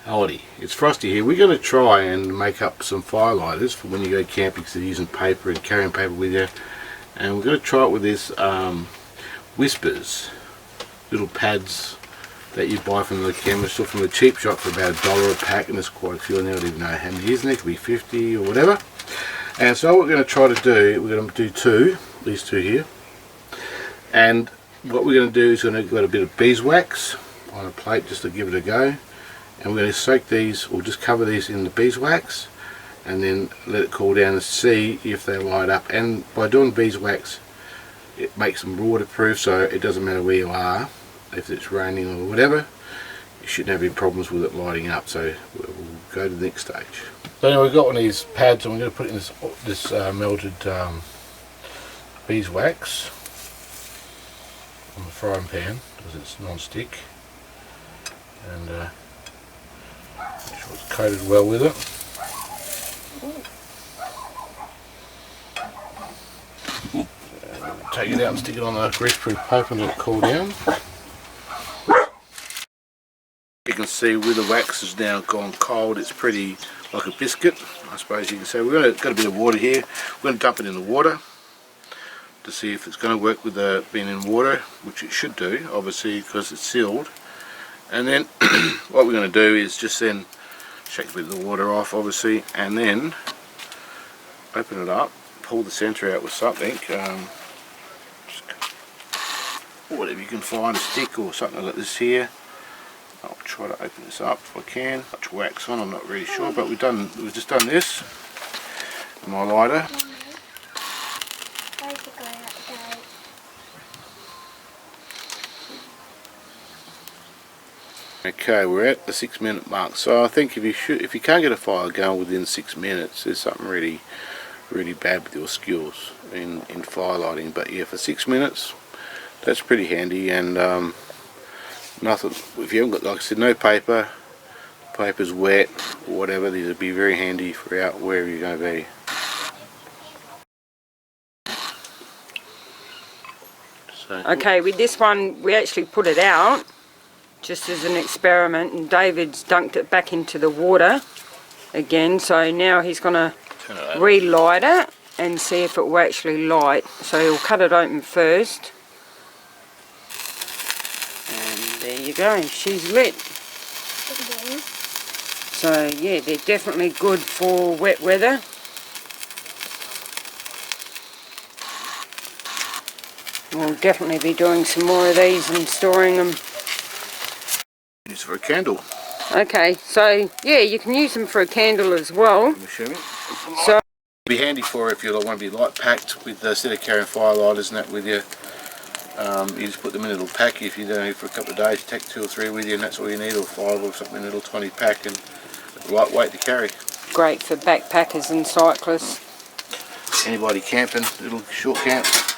Howdy, it's Frosty here. We're going to try and make up some firelighters for when you go camping, so you're using paper and carrying paper with you. And we're going to try it with this Whispers little pads that you buy from the chemist or from the cheap shop for about $1 a pack, and there's quite a few in there. I don't even know how many is in there. It could be 50 or whatever. And so what we're going to try to do, we're going to do these two here, and what we're going to do is we're going to get a bit of beeswax on a plate just to give it a go, and we're going to soak these, or just cover these in the beeswax and then let it cool down and see if they light up. And by doing beeswax, it makes them waterproof, so it doesn't matter where you are, if it's raining or whatever, you shouldn't have any problems with it lighting up. So we'll go to the next stage. So anyway, we've got one of these pads, and we're going to put in this melted beeswax on the frying pan because it's non-stick, and make sure it's coated well with it. Take it out and stick it on the greaseproof paper and let it cool down. You can see where the wax has now gone cold. It's pretty like a biscuit, I suppose you can say. We've got a bit of water here. We're going to dump it in the water to see if it's going to work with being in water, which it should do, obviously, because it's sealed. And then what we're going to do is just then shake a bit of the water off, obviously, and then open it up, pull the centre out with something, whatever you can find, a stick or something like this here. I'll try to open this up if I can. Much wax on, I'm not really sure, but we've just done this with my lighter. Okay, we're at the 6-minute mark. So I think if you can't get a fire going within 6 minutes, there's something really bad with your skills in fire lighting. But yeah, for 6 minutes, that's pretty handy. And nothing, if you haven't got, like I said, no paper, paper's wet or whatever, these would be very handy for out wherever you're going to be. So, okay, with this one we actually put it out just as an experiment, and David's dunked it back into the water again, so now he's going to relight it and see if it will actually light. So he'll cut it open first, and there you go, she's lit. So yeah, they're definitely good for wet weather. We'll definitely be doing some more of these and storing them. Use for a candle. Okay, so yeah, you can use them for a candle as well. So be handy for if you want to be light packed with instead of carrying firelighters and that with you. You just put them in a little pack. If you're doing it for a couple of days, you take 2 or 3 with you, and that's all you need, or 5 or something in a little tiny pack, and lightweight to carry. Great for backpackers and cyclists. Anybody camping, little short camps.